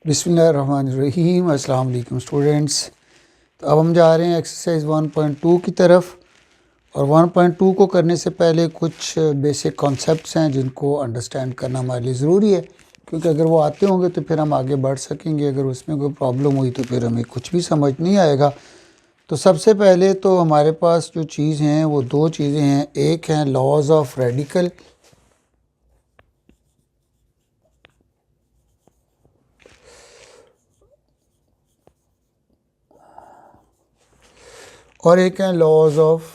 बिस्मिल्लाहिर्रहमानिर्रहीम। अस्सलाम वालेकुम स्टूडेंट्स। तो अब हम जा रहे हैं एक्सरसाइज 1.2 की तरफ। और 1.2 को करने से पहले कुछ बेसिक कॉन्सेप्ट्स हैं जिनको अंडरस्टैंड करना हमारे लिए ज़रूरी है, क्योंकि अगर वो आते होंगे तो फिर हम आगे बढ़ सकेंगे। अगर उसमें कोई प्रॉब्लम हुई तो फिर हमें कुछ भी समझ नहीं आएगा। तो सबसे पहले तो हमारे पास जो चीज़ हैं वो दो चीज़ें हैं। एक है लॉज ऑफ रेडिकल, और एक है लॉज ऑफ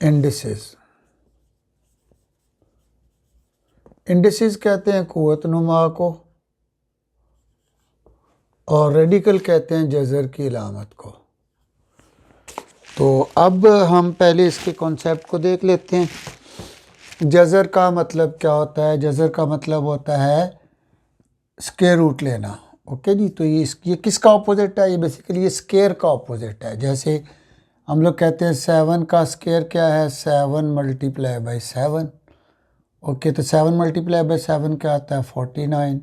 इंडिसेस। इंडिसेस कहते हैं कुव्वतनुमा को, और रेडिकल कहते हैं जज़र की इलामत को। तो अब हम पहले इसके कॉन्सेप्ट को देख लेते हैं। जज़र का मतलब क्या होता है? जज़र का मतलब होता है स्क्वायर रूट लेना। ओके जी। तो ये किसका ऑपोजिट है? ये बेसिकली ये स्क्वायर का ऑपोजिट है। जैसे हम लोग कहते हैं 7 का स्क्वायर क्या है? 7 मल्टीप्लाई बाई 7। ओके, तो 7 मल्टीप्लाई बाई 7 क्या आता है? 49।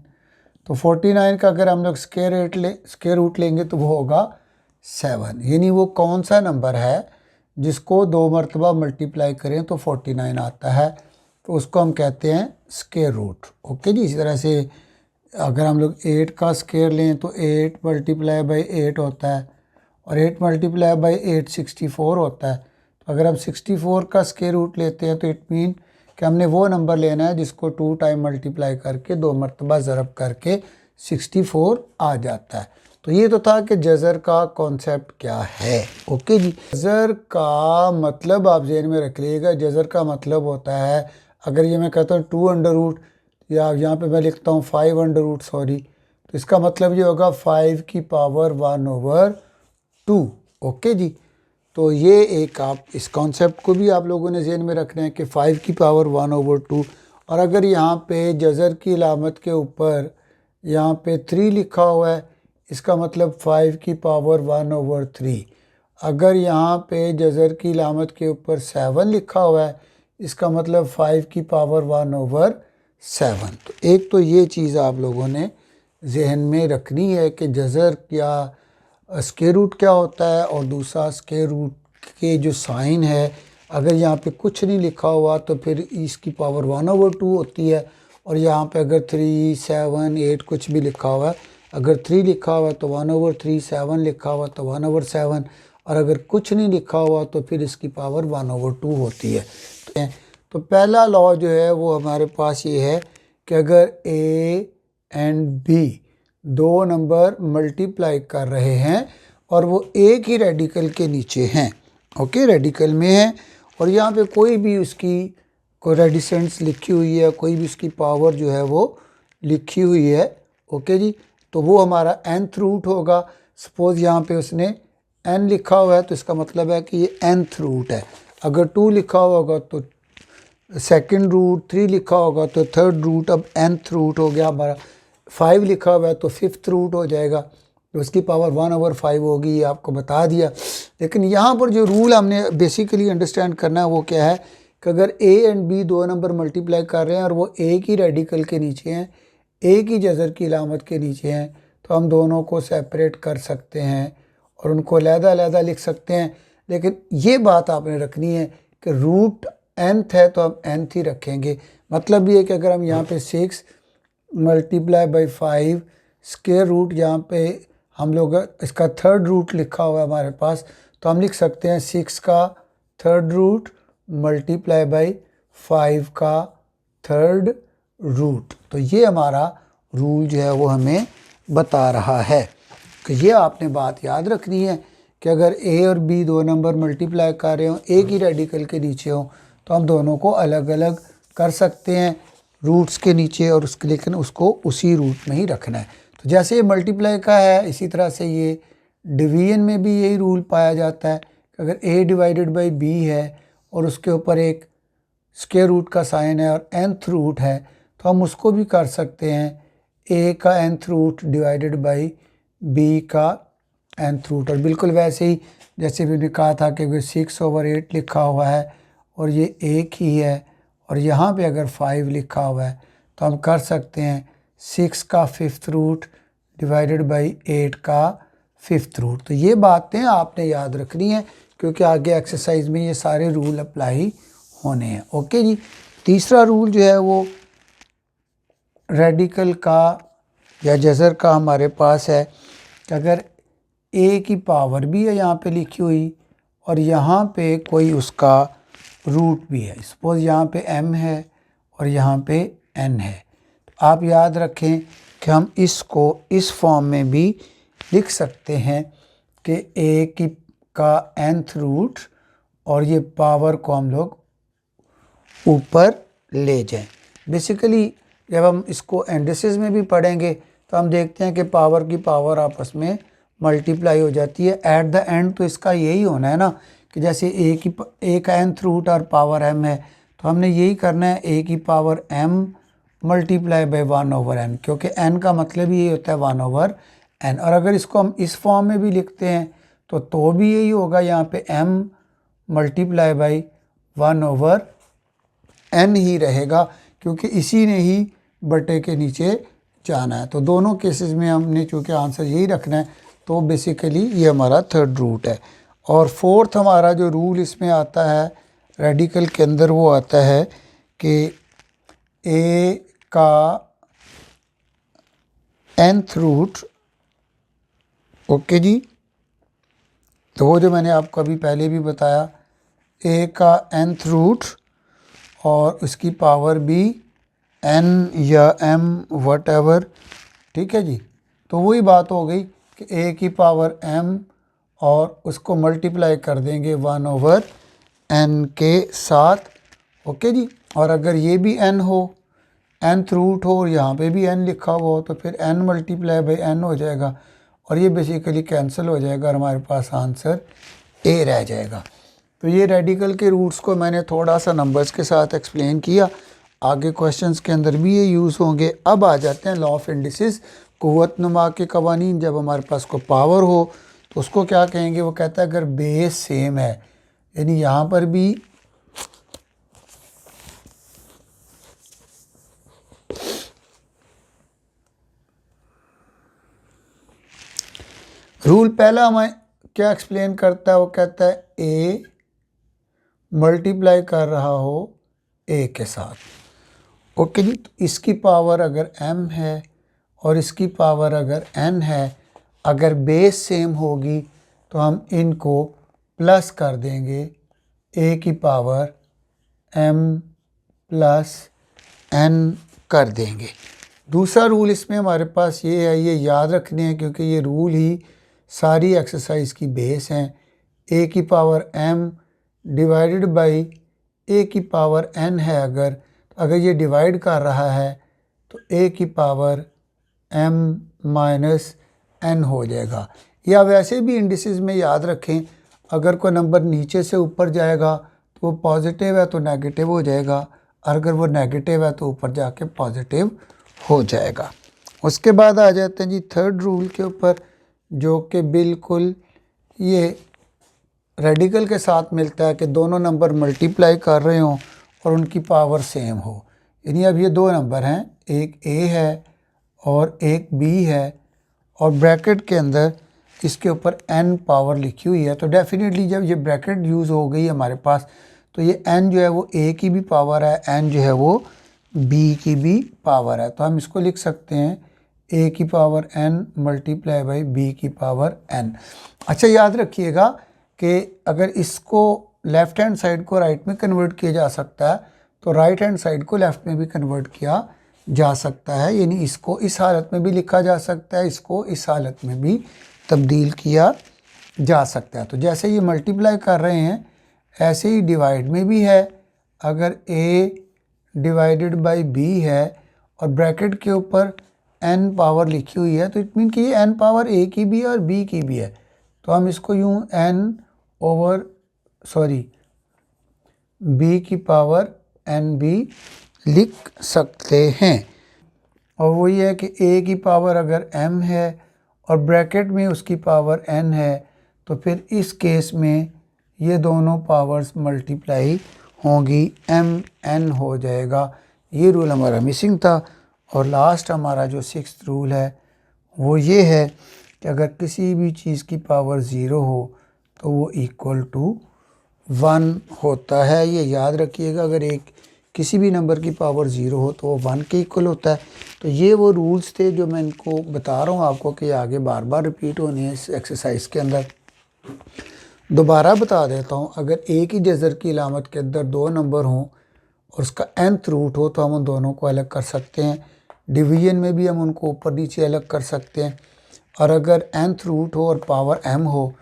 तो 49 का अगर हम लोग स्क्वायर रूट लेंगे तो वो होगा 7। यानी वो कौन सा नंबर है जिसको 2 मरतबा मल्टीप्लाई करें तो 49 आता है, तो उसको हम कहते हैं स्क्वायर रूट। ओके जी। इसी तरह से अगर हम लोग 8 का स्क्वायर लें तो 8 मल्टीप्लाई बाई 8 होता है, और 8 मल्टीप्लाई बाई 8 64 होता है। तो अगर हम 64 का स्क्वायर रूट लेते हैं तो इट मीन कि हमने वो नंबर लेना है जिसको 2 टाइम मल्टीप्लाई करके 2 मरतबा ज़रब करके 64 आ जाता है। तो ये तो था कि जज़र का कॉन्सेप्ट क्या है। ओके जी। जज़र का मतलब आप ज़हन में रख लीजिएगा। जज़र का मतलब होता है, अगर ये मैं कहता हूँ 2 अंडर रूट, या यहाँ पे मैं लिखता हूँ 5 अंडर रूट सॉरी, तो इसका मतलब ये होगा 5 की पावर 1/2। ओके जी। तो ये एक आप इस कॉन्सेप्ट को भी आप लोगों ने ज़हन में रखना है कि 5 की पावर 1/2। और अगर यहाँ पे जज़र की इलामत के ऊपर यहाँ पे 3 लिखा हुआ है, इसका मतलब 5 की पावर 1/3। अगर यहाँ पे जज़र की इलामत के ऊपर 7 लिखा हुआ है, इसका मतलब 5 की पावर 1/7। तो एक तो ये चीज़ आप लोगों ने जहन में रखनी है कि जज़र या स्क्वायर रूट क्या होता है, और दूसरा स्क्वायर रूट के जो साइन है, अगर यहाँ पे कुछ नहीं लिखा हुआ तो फिर इसकी पावर 1/2 होती है। और यहाँ पे अगर 3, 7, 8 कुछ भी लिखा हुआ है, अगर 3 लिखा हुआ तो 1/3, 7 लिखा हुआ तो 1/7, और अगर कुछ नहीं लिखा हुआ तो फिर इसकी पावर 1/2 होती है। तो पहला लॉ जो है वो हमारे पास ये है कि अगर ए एंड बी दो नंबर मल्टीप्लाई कर रहे हैं और वो एक ही रेडिकल के नीचे हैं, ओके, रेडिकल में है, और यहाँ पे कोई भी उसकी कोई रेडिसेंट्स लिखी हुई है, कोई भी उसकी पावर जो है वो लिखी हुई है, ओके जी, तो वो हमारा nth रूट होगा। सपोज़ यहाँ पे उसने n लिखा हुआ है तो इसका मतलब है कि ये nth रूट है। अगर 2 लिखा होगा तो सेकंड रूट, 3 लिखा होगा तो थर्ड रूट, अब nth रूट हो गया हमारा। 5 लिखा हुआ है तो 5th रूट हो जाएगा, तो उसकी पावर 1/5 होगी। ये आपको बता दिया। लेकिन यहाँ पर जो रूल हमने बेसिकली अंडरस्टैंड करना है वो क्या है कि अगर ए एंड बी दो नंबर मल्टीप्लाई कर रहे हैं और वो एक ही रेडिकल के नीचे हैं, एक ही जज़र की इलामत के नीचे हैं, तो हम दोनों को सेपरेट कर सकते हैं और उनको अलग-अलग लिख सकते हैं। लेकिन ये बात आपने रखनी है कि रूट nth है तो हम nth ही रखेंगे। मतलब ये है कि अगर हम यहाँ पे 6 मल्टीप्लाई बाई 5 स्क्वायर रूट, यहाँ पे हम लोग इसका थर्ड रूट लिखा हुआ है हमारे पास, तो हम लिख सकते हैं 6 का थर्ड रूट मल्टीप्लाई बाई 5 का थर्ड रूट। तो ये हमारा रूल जो है वो हमें बता रहा है कि ये आपने बात याद रखनी है कि अगर ए और बी दो नंबर मल्टीप्लाई कर रहे हो, एक ही रेडिकल के नीचे हो, तो हम दोनों को अलग अलग कर सकते हैं रूट्स के नीचे, और उसके लेकिन उसको उसी रूट में ही रखना है। तो जैसे ये मल्टीप्लाई का है, इसी तरह से ये डिवीजन में भी यही रूल पाया जाता है कि अगर a डिवाइडेड बाई b है और उसके ऊपर एक स्क्वायर रूट का साइन है और nth रूट है, तो हम उसको भी कर सकते हैं a का nth root divided by b का nth रूट। और बिल्कुल वैसे ही जैसे मैंने कहा था कि अगर 6/8 लिखा हुआ है और ये एक ही है, और यहाँ पे अगर 5 लिखा हुआ है, तो हम कर सकते हैं 6 का 5th रूट डिवाइडेड बाई 8 का 5th रूट। तो ये बातें आपने याद रखनी है क्योंकि आगे एक्सरसाइज में ये सारे रूल अप्लाई होने हैं। ओके जी। तीसरा रूल जो है वो रेडिकल का या जज़र का हमारे पास है कि अगर a की पावर भी है यहाँ पे लिखी हुई और यहाँ पे कोई उसका रूट भी है, सपोज यहाँ पे m है और यहाँ पे n है, तो आप याद रखें कि हम इसको इस फॉर्म में भी लिख सकते हैं कि a की का nth रूट और ये पावर को हम लोग ऊपर ले जाएं। बेसिकली जब हम इसको एंडिसिस में भी पढ़ेंगे तो हम देखते हैं कि पावर की पावर आपस में मल्टीप्लाई हो जाती है। एट द एंड तो इसका यही होना है ना कि जैसे a का nth रूट और पावर m है तो हमने यही करना है a की power m multiply by 1/n, क्योंकि n का मतलब ही यही होता है 1/n। और अगर इसको हम इस फॉर्म में भी लिखते हैं तो भी यही होगा, यहाँ पे m मल्टीप्लाई बाई 1/n ही रहेगा क्योंकि इसी ने ही बटे के नीचे जाना है। तो दोनों केसेस में हमने चूँकि आंसर यही रखना है तो बेसिकली ये हमारा थर्ड रूट है। और फोर्थ हमारा जो रूल इसमें आता है रेडिकल के अंदर वो आता है कि a का nth रूट, ओके जी, तो वो जो मैंने आपको अभी पहले भी बताया a का nth रूट और उसकी पावर भी n या m वट एवर, ठीक है जी। तो वही बात हो गई कि a की पावर m और उसको मल्टीप्लाई कर देंगे 1/n के साथ, ओके जी। और अगर ये भी n हो, nth रूट हो और यहाँ पे भी n लिखा हुआ हो तो फिर n मल्टीप्लाई बाई n हो जाएगा और ये बेसिकली कैंसिल हो जाएगा और हमारे पास आंसर a रह जाएगा। तो ये रेडिकल के रूट्स को मैंने थोड़ा सा नंबर्स के साथ एक्सप्लेन किया, आगे क्वेश्चंस के अंदर भी ये यूज़ होंगे। अब आ जाते हैं लॉ ऑफ इंडिसेस, कुव्वत नुमा के कवानीन। जब हमारे पास को पावर हो तो उसको क्या कहेंगे, वो कहता है अगर बेस सेम है, यानी यहाँ पर भी रूल पहला हमें क्या एक्सप्लेन करता है, वो कहता है a मल्टीप्लाई कर रहा हो a के साथ, ओके जी। तो इसकी पावर अगर m है और इसकी पावर अगर n है, अगर बेस सेम होगी तो हम इनको प्लस कर देंगे a की पावर m प्लस n कर देंगे। दूसरा रूल इसमें हमारे पास ये है, ये याद रखने हैं क्योंकि ये रूल ही सारी एक्सरसाइज की बेस हैं। a की power m divided by a की पावर n है, अगर ये डिवाइड कर रहा है तो a की पावर m माइनस n हो जाएगा। या वैसे भी इंडिसेस में याद रखें, अगर कोई नंबर नीचे से ऊपर जाएगा तो वो पॉजिटिव है तो नेगेटिव हो जाएगा, और अगर वो नेगेटिव है तो ऊपर जाके पॉजिटिव हो जाएगा। उसके बाद आ जाते हैं जी थर्ड रूल के ऊपर, जो कि बिल्कुल ये रेडिकल के साथ मिलता है कि दोनों नंबर मल्टीप्लाई कर रहे हों और उनकी पावर सेम हो। यानी अब ये दो नंबर हैं, एक a है और एक b है और ब्रैकेट के अंदर इसके ऊपर n पावर लिखी हुई है। तो डेफिनेटली जब ये ब्रैकेट यूज़ हो गई हमारे पास तो ये n जो है वो a की भी पावर है, n जो है वो b की भी पावर है। तो हम इसको लिख सकते हैं a की power n multiply by b की पावर n। अच्छा याद रखिएगा कि अगर इसको लेफ़्ट हैंड साइड को राइट में कन्वर्ट किया जा सकता है तो राइट हैंड साइड को लेफ़्ट में भी कन्वर्ट किया जा सकता है, यानी इसको इस हालत में भी लिखा जा सकता है, इसको इस हालत में भी तब्दील किया जा सकता है। तो जैसे ये मल्टीप्लाई कर रहे हैं ऐसे ही डिवाइड में भी है। अगर a डिवाइडेड बाई b है और ब्रैकेट के ऊपर n पावर लिखी हुई है तो इट मीन कि ये n पावर a की भी है और b की भी है। तो हम इसको यूँ b की पावर n भी लिख सकते हैं। और वही है कि a की पावर अगर m है और ब्रैकेट में उसकी पावर n है तो फिर इस केस में ये दोनों पावर्स मल्टीप्लाई होंगी, m n हो जाएगा। ये रूल हमारा मिसिंग था। और लास्ट हमारा जो 6th रूल है वो ये है कि अगर किसी भी चीज़ की पावर 0 हो तो वो इक्वल टू 1 होता है। ये याद रखिएगा, अगर एक किसी भी नंबर की पावर 0 हो तो वो 1 के इक्वल होता है। तो ये वो रूल्स थे जो मैं इनको बता रहा हूँ आपको कि आगे बार बार रिपीट होने हैं इस एक्सरसाइज के अंदर। दोबारा बता देता हूँ, अगर एक ही जज़र की अलामत के अंदर 2 नंबर हों और उसका nth रूट हो तो हम उन दोनों को अलग कर सकते हैं। डिवीजन में भी हम उनको ऊपर नीचे अलग कर सकते हैं। और अगर nth रूट हो और पावर m हो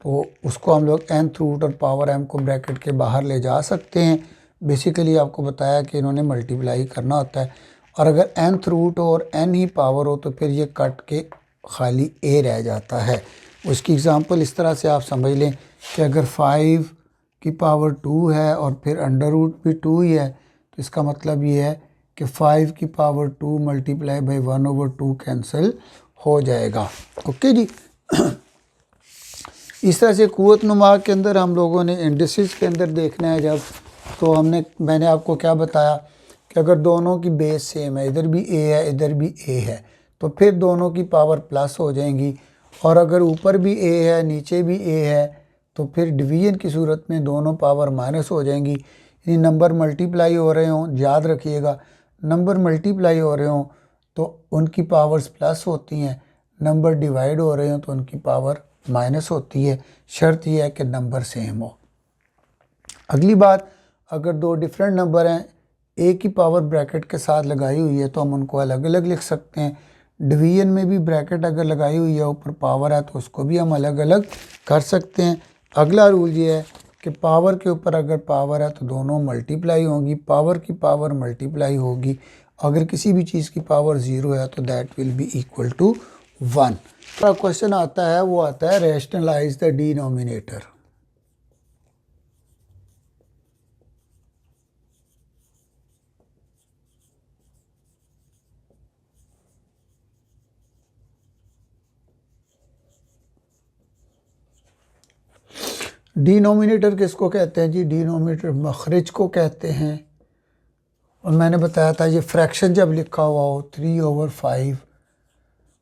तो उसको हम लोग nth रूट और पावर m को ब्रैकेट के बाहर ले जा सकते हैं। बेसिकली आपको बताया कि इन्होंने मल्टीप्लाई करना होता है। और अगर nth रूट हो और n ही पावर हो तो फिर ये कट के खाली a रह जाता है। उसकी एग्ज़ाम्पल इस तरह से आप समझ लें कि अगर 5 की पावर 2 है और फिर अंडर रूट भी 2 ही है तो इसका मतलब ये है कि 5 की पावर 2 मल्टीप्लाई बाई 1/2 कैंसिल हो जाएगा। ओके जी। इस तरह से क़ुव्वत नुमा के अंदर हम लोगों ने इंडिसेस के अंदर देखना है जब, तो मैंने आपको क्या बताया कि अगर दोनों की बेस सेम है, इधर भी a है इधर भी a है, तो फिर दोनों की पावर प्लस हो जाएंगी। और अगर ऊपर भी a है नीचे भी a है तो फिर डिवीजन की सूरत में दोनों पावर माइनस हो जाएंगी। यानी नंबर मल्टीप्लाई हो रहे हों, याद रखिएगा नंबर मल्टीप्लाई हो रहे हों तो उनकी पावर्स प्लस होती हैं, नंबर डिवाइड हो रहे हों तो उनकी पावर माइनस होती है। शर्त यह है कि नंबर सेम हो। अगली बात, अगर दो डिफरेंट नंबर हैं, एक ही पावर ब्रैकेट के साथ लगाई हुई है तो हम उनको अलग अलग लिख सकते हैं। डिवीजन में भी ब्रैकेट अगर लगाई हुई है ऊपर पावर है तो उसको भी हम अलग अलग कर सकते हैं। अगला रूल ये है कि पावर के ऊपर अगर पावर है तो दोनों मल्टीप्लाई होंगी, पावर की पावर मल्टीप्लाई होगी। अगर किसी भी चीज़ की पावर 0 है तो that will be equal to 1। Question आता है वो आता है रैशनलाइज द डिनोमिनेटर। डिनोमिनेटर किसको कहते हैं जी? डिनोमिनेटर मखरज को कहते हैं। और मैंने बताया था ये फ्रैक्शन जब लिखा हुआ हो 3/5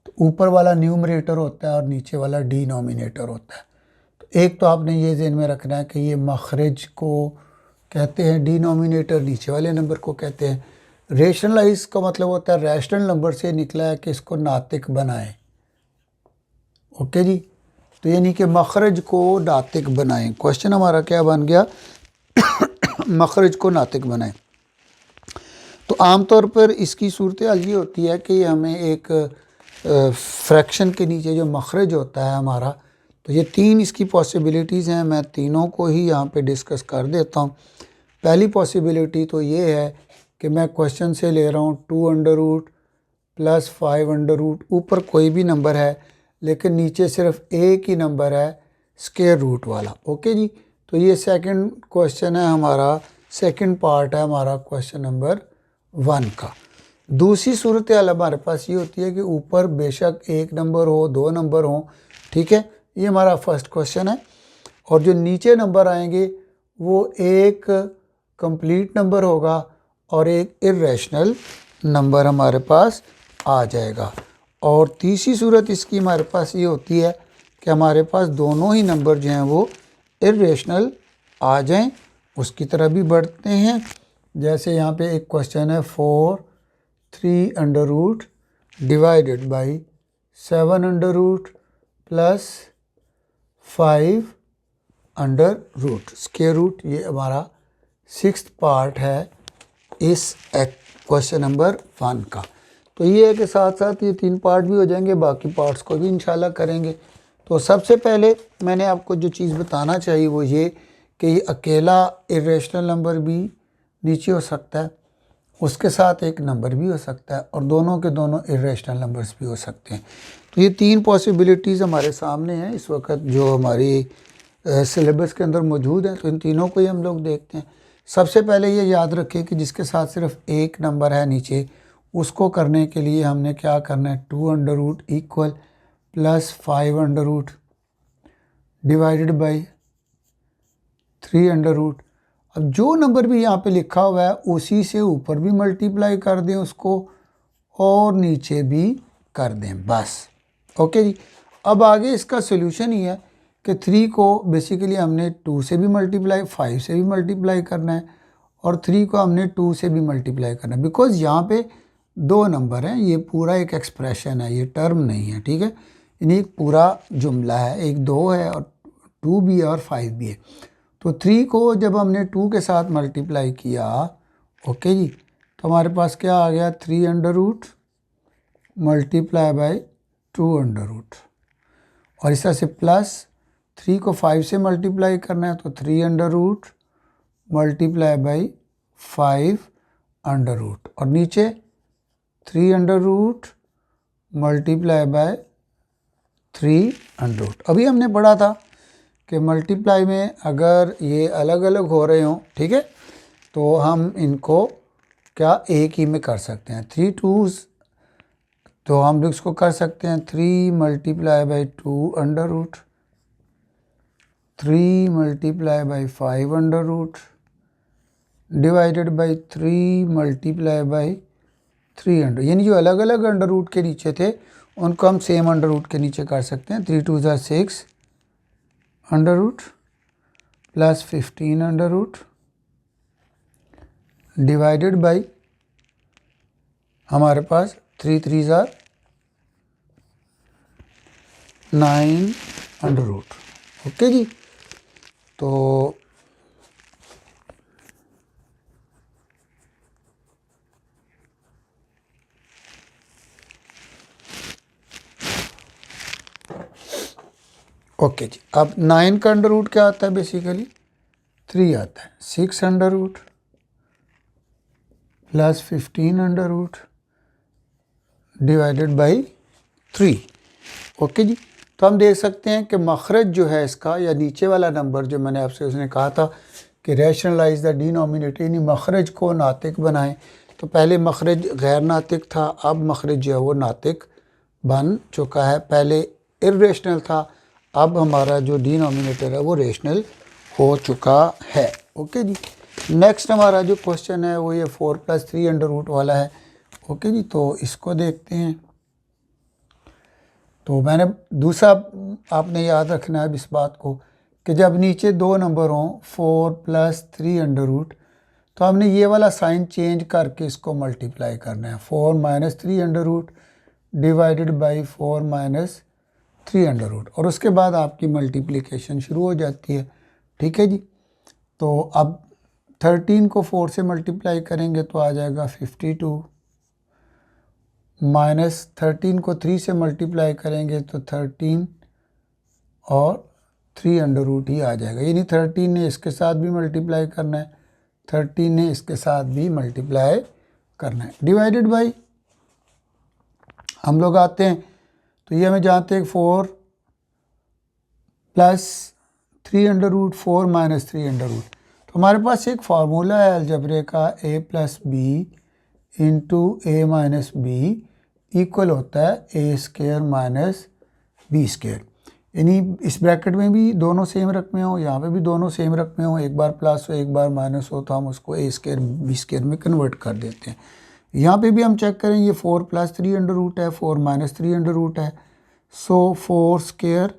तो ऊपर वाला न्यूमरेटर होता है और नीचे वाला डिनोमिनेटर होता है। तो एक तो आपने ये ज़हन में रखना है कि ये मखरज को कहते हैं, डिनोमिनेटर नीचे वाले नंबर को कहते हैं। रेशनलाइज का मतलब होता है रैशनल नंबर से निकला है कि इसको नातिक बनाएं। ओके जी, तो यानी कि मखरज को नातिक बनाएं। क्वेश्चन हमारा क्या बन गया? मखरज को नातिक बनाएं। तो आमतौर पर इसकी सूरत हाल ये होती है कि हमें एक फ्रैक्शन के नीचे जो मखरज होता है हमारा, तो ये तीन इसकी पॉसिबिलिटीज़ हैं। मैं तीनों को ही यहाँ पे डिस्कस कर देता हूँ। पहली पॉसिबिलिटी तो ये है कि मैं क्वेश्चन से ले रहा हूँ 2√+ 5√, ऊपर कोई भी नंबर है लेकिन नीचे सिर्फ एक ही नंबर है स्क्वायर रूट वाला। ओके जी, तो ये सेकंड क्वेश्चन है हमारा, सेकंड पार्ट है हमारा क्वेश्चन नंबर 1 का। दूसरी सूरत हाल हमारे पास ये होती है कि ऊपर बेशक एक नंबर हो, दो नंबर हो, ठीक है, ये हमारा फर्स्ट क्वेश्चन है। और जो नीचे नंबर आएंगे वो एक कंप्लीट नंबर होगा और एक इर्रेशनल नंबर हमारे पास आ जाएगा। और तीसरी सूरत इसकी हमारे पास ये होती है कि हमारे पास दोनों ही नंबर जो हैं वो इर्रेशनल आ जाएं। उसकी तरह भी बढ़ते हैं। जैसे यहाँ पे एक क्वेश्चन है 4/3 divided by 7 plus 5 square root. ये हमारा 6th पार्ट है इस क्वेश्चन नंबर 1 का। तो ये है कि साथ साथ ये 3 पार्ट भी हो जाएंगे, बाकी पार्ट्स को भी इंशाल्लाह करेंगे। तो सबसे पहले मैंने आपको जो चीज़ बताना चाहिए वो ये कि ये अकेला इर्रेशनल नंबर भी नीचे हो सकता है, उसके साथ एक नंबर भी हो सकता है और दोनों के दोनों इर्रेशनल नंबर्स भी हो सकते हैं। तो ये 3 पॉसिबिलिटीज़ हमारे सामने हैं इस वक्त जो हमारी सिलेबस के अंदर मौजूद हैं। तो इन तीनों को ही हम लोग देखते हैं। सबसे पहले ये याद रखें कि जिसके साथ सिर्फ एक नंबर है नीचे, उसको करने के लिए हमने क्या करना है, 2 equal plus 5 divided by 3 under root. अब जो नंबर भी यहाँ पे लिखा हुआ है उसी से ऊपर भी मल्टीप्लाई कर दें उसको और नीचे भी कर दें, बस। ओके जी। अब आगे इसका सोल्यूशन ही है कि 3 को बेसिकली हमने 2 से भी मल्टीप्लाई, 5 से भी मल्टीप्लाई करना है और 3 को हमने 2 से भी मल्टीप्लाई करना है, बिकॉज यहाँ पे 2 नंबर हैं, ये पूरा एक एक्सप्रेशन है, ये टर्म नहीं है, ठीक है। यानी एक पूरा जुमला है, एक 2 है और 2 भी है और 5 भी है। तो 3 को जब हमने 2 के साथ मल्टीप्लाई किया, ओके जी, तो हमारे पास क्या आ गया, 3 under root multiply by 2 under root, और इस तरह से प्लस 3 को 5 से मल्टीप्लाई करना है तो 3 under root multiply by 5 under root, और नीचे 3 under root multiply by 3 under root. अभी हमने पढ़ा था कि मल्टीप्लाई में अगर ये अलग अलग हो रहे हों, ठीक है, तो हम इनको क्या एक ही में कर सकते हैं, 3 2s, तो हम लोग इसको कर सकते हैं 3 multiply by 2 under root, 3 multiply by 5 under root divided by 3 multiply by 3 under, यानी जो अलग अलग अंडर रूट के नीचे थे उनको हम सेम अंडर रूट के नीचे कर सकते हैं। 3 2 6 under root plus 15 under root divided by हमारे पास 3 3 9 अंडर रूट। ओके जी, तो ओके जी, अब 9 का अंडर रूट क्या आता है, बेसिकली 3 आता है, 6 under root plus 15 under root divided by 3। Okay जी, तो हम देख सकते हैं कि मखरज जो है इसका, या नीचे वाला नंबर जो मैंने आपसे उसने कहा था कि रैशनलाइज द डिनोमिनेटर, यानी मखरज को नातिक बनाएं, तो पहले मखरज गैर नातिक था, अब मखरज जो है वो नातिक बन चुका है। पहले इर्रेशनल था, अब हमारा जो डिनोमिनेटर है वो रेशनल हो चुका है। ओके जी, नेक्स्ट हमारा जो क्वेश्चन है वो ये 4 + 3 अंडर रूट वाला है। ओके जी, तो इसको देखते हैं। तो मैंने दूसरा आपने याद रखना है इस बात को कि जब नीचे 2 नंबर हों 4 + 3 अंडर रूट, तो हमने ये वाला साइन चेंज करके इसको मल्टीप्लाई करना है, 4 - 3 under root divided by 4 - 3 under root, और उसके बाद आपकी मल्टीप्लिकेशन शुरू हो जाती है। ठीक है जी, तो अब 13 को 4 से मल्टीप्लाई करेंगे तो आ जाएगा 52, -13 को 3 से मल्टीप्लाई करेंगे तो 13 और 3 अंडर रूट ही आ जाएगा, यानी 13 ने इसके साथ भी मल्टीप्लाई करना है, 13 ने इसके साथ भी मल्टीप्लाई करना है, डिवाइडेड बाई हम लोग आते हैं तो ये हमें जानते हैं 4 + 3 अंडर रूट 4 - 3 अंडर रूट, तो हमारे पास एक फार्मूला है अलजबरे का, a + b into a - b equal होता है a² - b², यानी इस ब्रैकेट में भी दोनों सेम रकमें हो, यहाँ पे भी दोनों सेम रकमें हो, एक बार प्लस हो एक बार माइनस हो, तो हम उसको a² b² में कन्वर्ट कर देते हैं। यहाँ पे भी हम चेक करें, ये 4 + 3 अंडर रूट है, 4 - 3 अंडर रूट है, सो 4²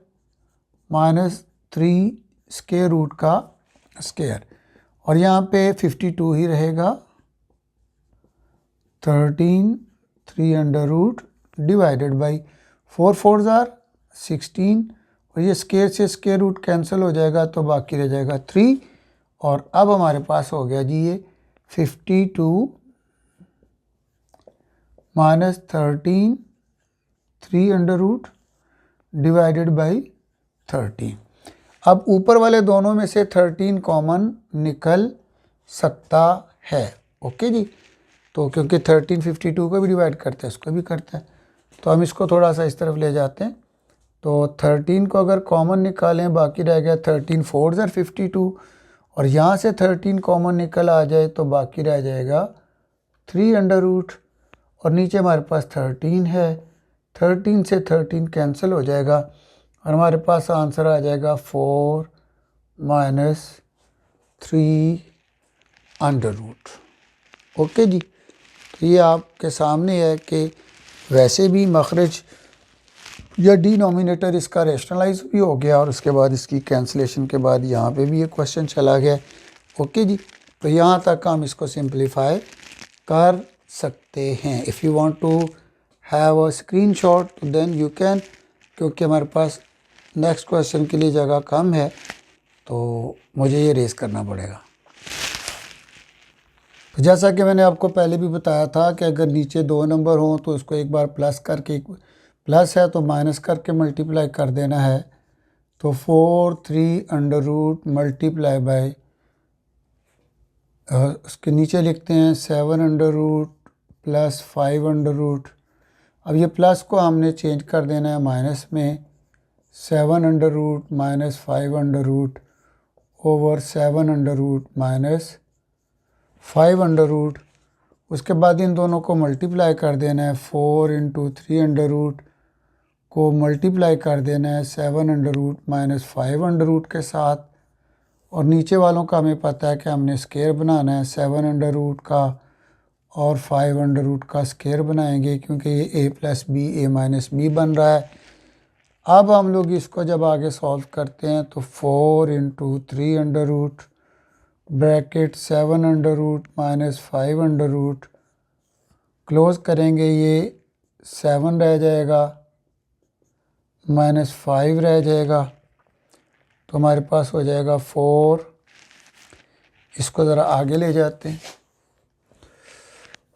- 3 रूट का स्क्वायर, और यहाँ पे 52 ही रहेगा, 13 3 अंडर रूट डिवाइडेड बाई 4 4 16, और ये स्क्वायर से स्क्वायर रूट कैंसिल हो जाएगा तो बाकी रह जाएगा 3, और अब हमारे पास हो गया जी ये 52 - 13 3 अंडर रूट डिवाइडेड बाई 13। अब ऊपर वाले दोनों में से 13 कॉमन निकल सकता है। ओके जी, तो क्योंकि 13 52 को भी डिवाइड करता है, इसको भी करता है, तो हम इसको थोड़ा सा इस तरफ ले जाते हैं। तो 13 को अगर कॉमन निकालें, बाकी रह गया 13 4 52, और यहाँ से 13 कॉमन निकल आ जाए तो बाकी रह जाएगा 3 अंडर रूट, और नीचे हमारे पास 13 है, 13 से 13 कैंसिल हो जाएगा, और हमारे पास आंसर आ जाएगा 4 - 3 अंडर रूट। ओके जी, तो ये आपके सामने है कि वैसे भी मखरज या डिनोमिनेटर इसका रैशनलाइज भी हो गया और उसके बाद इसकी कैंसलेशन के बाद यहाँ पे भी ये क्वेश्चन चला गया। ओके जी, तो यहाँ तक हम इसको सिंप्लीफाई कर सकते हैं। If you want to have a screenshot then you can, क्योंकि हमारे पास नेक्स्ट क्वेश्चन के लिए जगह कम है तो मुझे ये रेस करना पड़ेगा। तो जैसा कि मैंने आपको पहले भी बताया था कि अगर नीचे 2 नंबर हों तो उसको एक बार प्लस करके, प्लस है तो माइनस करके मल्टीप्लाई कर देना है। तो 4 3 अंडर रूट मल्टीप्लाई बाय, उसके नीचे लिखते हैं 7 under root plus 5 under root. अब ये प्लस को हमने चेंज कर देना है माइनस में, 7 under root minus 5 under root over 7 under root minus 5 under root. उसके बाद इन दोनों को मल्टीप्लाई कर देना है, 4 इंटू 3 अंडर रूट को मल्टीप्लाई कर देना है 7 under root minus 5 under root के साथ। और नीचे वालों का हमें पता है कि हमने स्केयर बनाना है, 7 अंडर रूट का और 5 अंडर रूट का स्केयर बनाएंगे क्योंकि ये a plus B A minus B बन रहा है। अब हम लोग इसको जब आगे सॉल्व करते हैं तो 4 into 3 under root bracket 7 under root minus 5 under root, close करेंगे, ये 7 रह जाएगा माइनस 5 रह जाएगा, तो हमारे पास हो जाएगा 4। इसको ज़रा आगे ले जाते हैं,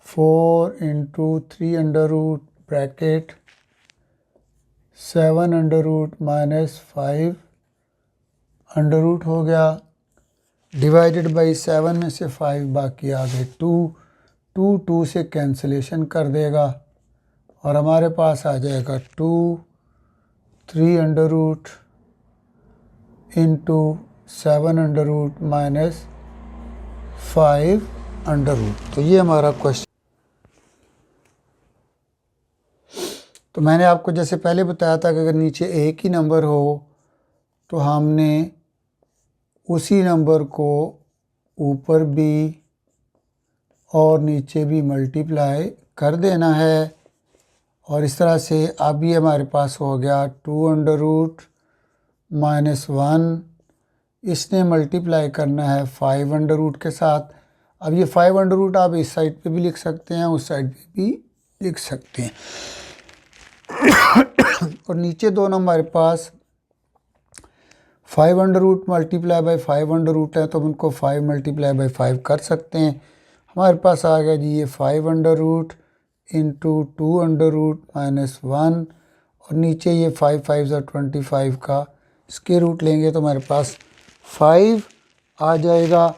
4 into 3 under root bracket 7 under root minus 5 under root हो गया, डिवाइडेड बाई 7 में से 5 बाकी आ गए 2 से कैंसिलेशन कर देगा और हमारे पास आ जाएगा 3 under root into 7 under root minus 5 under root. तो ये हमारा क्वेश्चन। तो मैंने आपको जैसे पहले बताया था कि अगर नीचे एक ही नंबर हो तो हमने उसी नंबर को ऊपर भी और नीचे भी मल्टीप्लाई कर देना है। और इस तरह से अब ये हमारे पास हो गया 2 अंडर रूट माइनस 1, इसने मल्टीप्लाई करना है 5 अंडर रूट के साथ। अब ये 5 अंडर रूट आप इस साइड पे भी लिख सकते हैं, उस साइड पे भी लिख सकते हैं। और नीचे दोनों हमारे पास 5 under root multiply by 5 under root है तो हम उनको 5 मल्टीप्लाई बाई 5 कर सकते हैं। हमारे पास आ गया जी ये 5 under root into 2 under root minus 1 और नीचे ये 5 5 25 का स्क्वायर रूट लेंगे तो हमारे पास 5 आ जाएगा।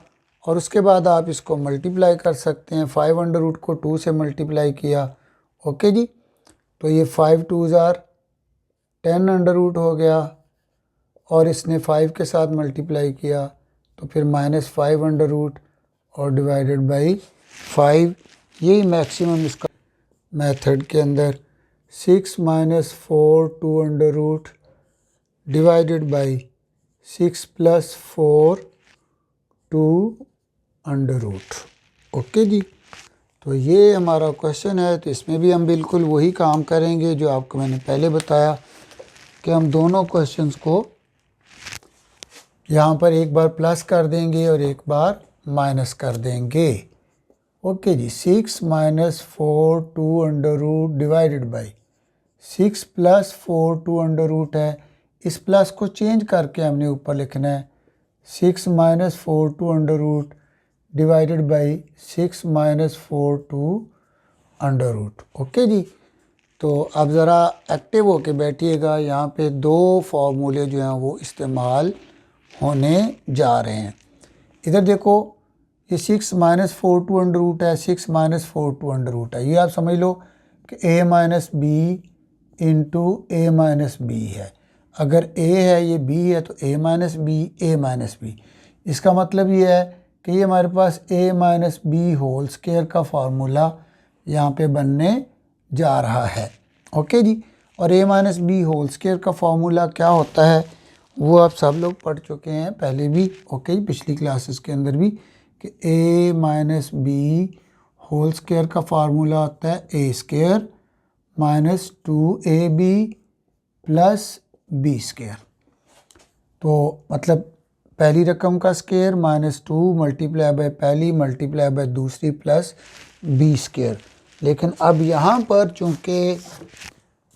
और उसके बाद आप इसको मल्टीप्लाई कर सकते हैं, 5 अंडर रूट को 2 से मल्टीप्लाई किया। ओके जी, तो ये 5 2 10 अंडर रूट हो गया और इसने 5 के साथ मल्टीप्लाई किया तो फिर माइनस 5 अंडर रूट और डिवाइडेड बाई 5। यही मैक्सिमम इसका मेथड के अंदर 6 minus 4 2 under root divided by 6 plus 4 2 under root. Okay जी, तो ये हमारा क्वेश्चन है। तो इसमें भी हम बिल्कुल वही काम करेंगे जो आपको मैंने पहले बताया कि हम दोनों क्वेश्चंस को यहाँ पर एक बार प्लस कर देंगे और एक बार माइनस कर देंगे। ओके जी, 6 minus 4 2 under root divided by 6 plus 4 2 under root है, इस प्लस को चेंज करके हमने ऊपर लिखना है 6 minus 4 2 under root divided by 6 minus 4 2 under root. Okay जी, तो अब ज़रा एक्टिव होके बैठिएगा, यहाँ पे 2 फार्मूले जो हैं वो इस्तेमाल होने जा रहे हैं। इधर देखो ये 6 माइनस 4 2 अंडर रूट है, 6 माइनस 4 2 अंडर रूट है, ये आप समझ लो कि a minus B into A minus B है। अगर a है ये b है तो a minus B A minus B, इसका मतलब ये है कि ये हमारे पास a minus B whole square का फार्मूला यहाँ पे बनने जा रहा है। ओके जी, और a minus B whole square का फार्मूला क्या होता है वो आप सब लोग पढ़ चुके हैं पहले भी। ओके, पिछली क्लासेस के अंदर भी, कि a minus B whole square का फार्मूला होता है a square minus 2ab plus B square. तो मतलब पहली रकम का स्क्वायर माइनस 2 मल्टीप्लाई बाय पहली मल्टीप्लाई बाय दूसरी प्लस बी स्क्वायर। लेकिन अब यहाँ पर चूँकि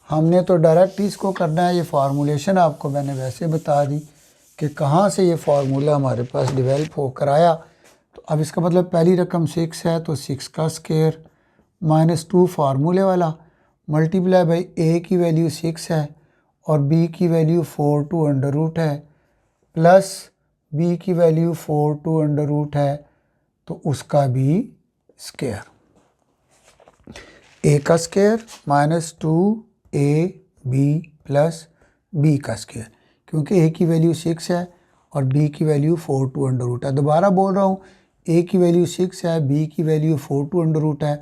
हमने तो डायरेक्ट इसको करना है, ये फार्मूलेशन आपको मैंने वैसे बता दी कि कहाँ से ये फार्मूला हमारे पास डेवलप होकर आया। तो अब इसका मतलब पहली रकम 6 है तो 6 का स्क्वायर माइनस 2 फार्मूले वाला मल्टीप्लाई बाई ए की वैल्यू 6 है और बी की वैल्यू 4 टू अंडर रूट है प्लस बी की वैल्यू 4 टू अंडर रूट है तो उसका भी स्क्वायर। ए का square minus 2ab plus B का स्क्वायर, क्योंकि ए की वैल्यू 6 है और बी की वैल्यू 4 टू अंडर रूट है। दोबारा बोल रहा हूँ, ए की वैल्यू 6 है, बी की वैल्यू 4 टू अंडर रूट है,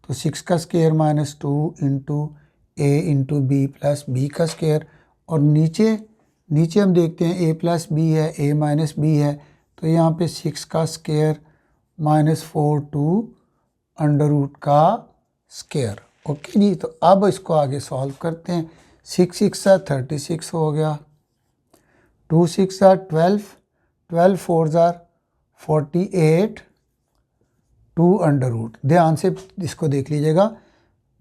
तो 6 का स्क्वायर माइनस 2 इंटू ए इंटू बी प्लस बी का स्क्वायर। और नीचे हम देखते हैं ए प्लस बी है, ए माइनस बी है, तो यहाँ पे 6 का square minus 4 two under root का स्क्वायर। ओके जी, तो अब इसको आगे सॉल्व करते हैं। 6 6 36 हो गया, 2 6 12, 12 4 48 टू अंडर रूट। ध्यान से इसको देख लीजिएगा,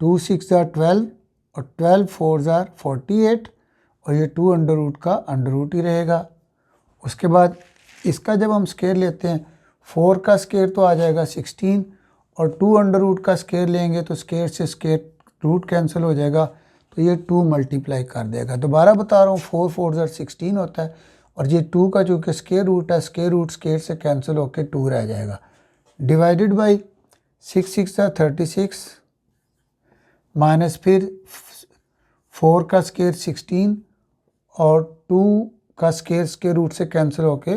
2 6 12 और 12 4 48 और ये 2 अंडर रूट का अंडर रूट ही रहेगा। उसके बाद इसका जब हम स्क्वायर लेते हैं, 4 का स्क्वायर तो आ जाएगा 16 और 2 अंडर रूट का स्क्वायर लेंगे तो स्क्वायर से स्क्वायर रूट कैंसिल हो जाएगा, तो ये 2 मल्टीप्लाई कर देगा। दोबारा बता रहा हूँ, 4 4 16 होता है और ये 2 का चूँकि स्क्वायर रूट है, स्क्वायर रूट स्क्वायर से कैंसिल होकर 2 रह जाएगा। डिवाइडेड बाई 6 6 36 माइनस फिर 4 का स्क्वायर 16 और 2 का स्क्वायर रूट से कैंसिल होके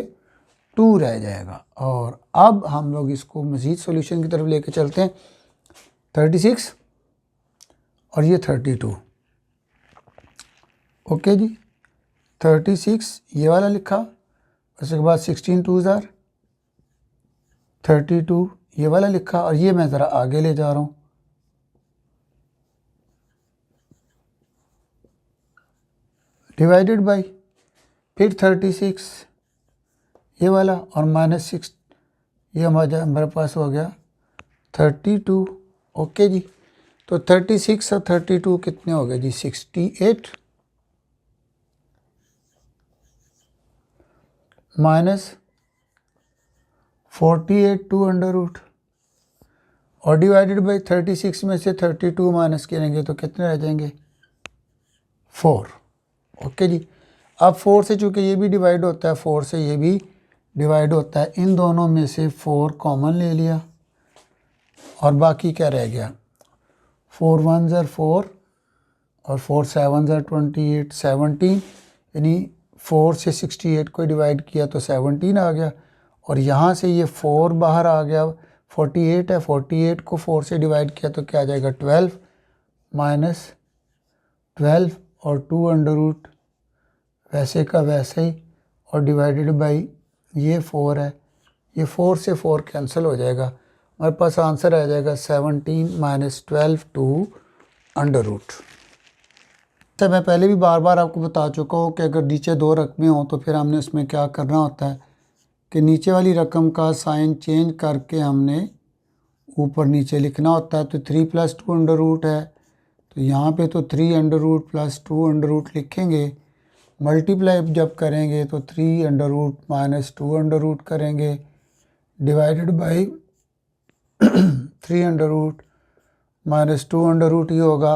2 रह जाएगा। और अब हम लोग इसको मज़ीद सॉल्यूशन की तरफ लेके चलते हैं। 36 और ये 32। ओके जी, 36 ये वाला लिखा, उसके बाद 16 2 32 ये वाला लिखा और ये मैं ज़रा आगे ले जा रहा हूँ। डिवाइडेड बाई फिर 36 ये वाला और माइनस 6 ये हमारे पास हो गया 32। ओके जी, तो 36 और 32 कितने हो गए जी? 68 माइनस 48 टू अंडर रूट और डिवाइडेड बाई 36 में से 32 माइनस करेंगे तो कितने रह जाएंगे? 4। ओके जी, अब 4 से चूँकि ये भी डिवाइड होता है, 4 से ये भी डिवाइड होता है, इन दोनों में से 4 कॉमन ले लिया और बाकी क्या रह गया? 4 1 4 और 4 7 28 17, यानी 4 से 68 को डिवाइड किया तो 17 आ गया और यहाँ से ये 4 बाहर आ गया, 48 है, 48 को 4 से डिवाइड किया तो क्या आ जाएगा? 12 माइनस 12 और 2 अंडर रूट वैसे का वैसे ही और डिवाइडेड बाई ये 4 है, ये 4 से 4 कैंसिल हो जाएगा, हमारे पास आंसर आ जाएगा 17 माइनस 12 टू अंडर रूट। तो मैं पहले भी बार बार आपको बता चुका हूँ कि अगर नीचे 2 रकमें हों तो फिर हमने उसमें क्या करना होता है कि नीचे वाली रकम का साइन चेंज करके हमने ऊपर नीचे लिखना होता है। तो 3 + 2 अंडर रूट है, तो यहाँ पे तो 3 under root plus 2 under root लिखेंगे, मल्टीप्लाई जब करेंगे तो 3 under root minus 2 under root करेंगे, divided by 3 under root minus 2 under root ही होगा।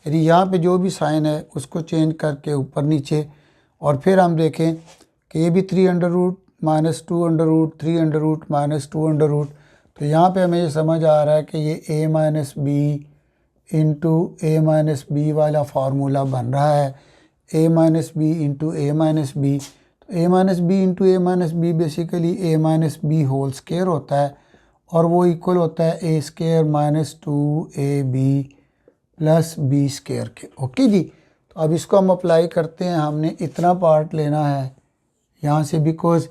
यदि यहाँ पे जो भी साइन है उसको चेंज करके ऊपर नीचे, और फिर हम देखें कि ये भी 3 under root minus 2 under root, 3 under root minus 2 under root, तो यहाँ पे हमें ये समझ आ रहा है कि ये a minus B into A minus B वाला फार्मूला बन रहा है, a minus B into A minus B. तो a minus B into A minus B basically a minus B whole square होता है और वो इक्वल होता है a square minus 2ab plus B square के। ओके जी, तो अब इसको हम अप्लाई करते हैं। हमने इतना पार्ट लेना है यहाँ से, बिकॉज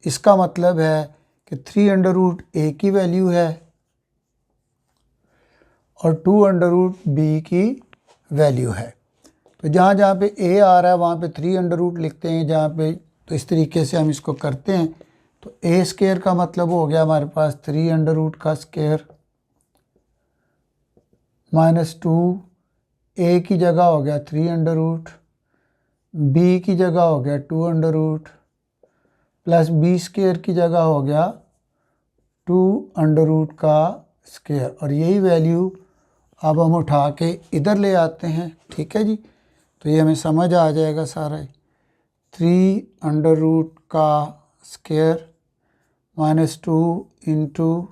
इसका मतलब है कि 3 अंडर रूट ए की वैल्यू है और 2 अंडर रूट बी की वैल्यू है। तो जहाँ जहाँ पे ए आ रहा है वहाँ पे 3 अंडर रूट लिखते हैं, जहाँ पे तो इस तरीके से हम इसको करते हैं। तो ए स्क्वायर का मतलब हो गया हमारे पास 3 अंडर रूट का स्क्वायर माइनस 2, ए की जगह हो गया 3 अंडर रूट, बी की जगह हो गया 2 under root, plus B square की जगह हो गया 2 अंडर रूट का स्क्वायर। और यही वैल्यू अब हम उठा के इधर ले आते हैं, ठीक है जी। तो ये हमें समझ आ जाएगा सारा। 3 अंडर रूट का square minus 2 into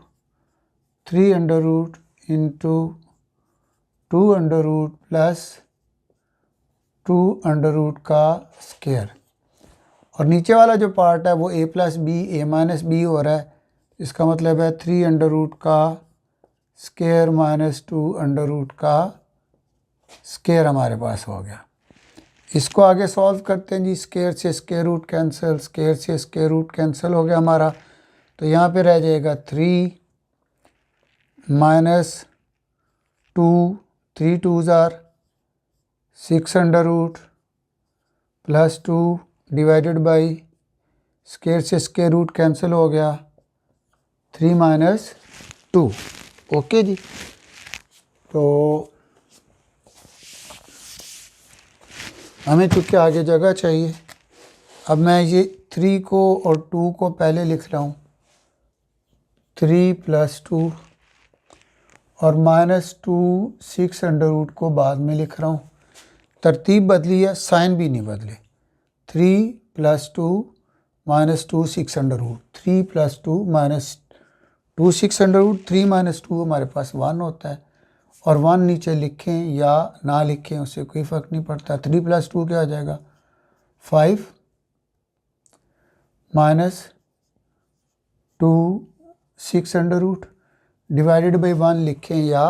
3 under root into 2 under root plus 2 under root का स्क्वायर। और नीचे वाला जो पार्ट है वो a plus B A minus B हो रहा है, इसका मतलब है 3 अंडर रूट का स्क्वायर माइनस 2 अंडर रूट का स्क्वायर हमारे पास हो गया। इसको आगे सॉल्व करते हैं जी। स्क्वायर से स्क्वायर रूट कैंसिल, स्क्वायर से स्क्वायर रूट कैंसिल हो गया हमारा। तो यहाँ पे रह जाएगा 3 minus 2, 3 2s are 6 under root plus 2 divided by square से स्क्वायर रूट कैंसिल हो गया 3 माइनस 2। ओके जी। तो हमें चूँकि आगे जगह चाहिए, अब मैं ये 3 को और 2 को पहले लिख रहा हूँ, 3 प्लस 2 और माइनस 2 6 अंडर रूट को बाद में लिख रहा हूँ। तरतीब बदली है, साइन भी नहीं बदले। 3 plus 2 minus 2 6 under root, 3 plus 2 minus 2 6 under root, 3 minus 2 हमारे पास 1 होता है। और 1 नीचे लिखें या ना लिखें उससे कोई फ़र्क नहीं पड़ता। 3 प्लस 2 क्या आ जाएगा 5 minus 2 6 under root divided by 1 लिखें या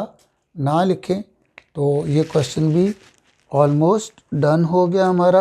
ना लिखें। तो ये क्वेश्चन भी ऑलमोस्ट डन हो गया हमारा।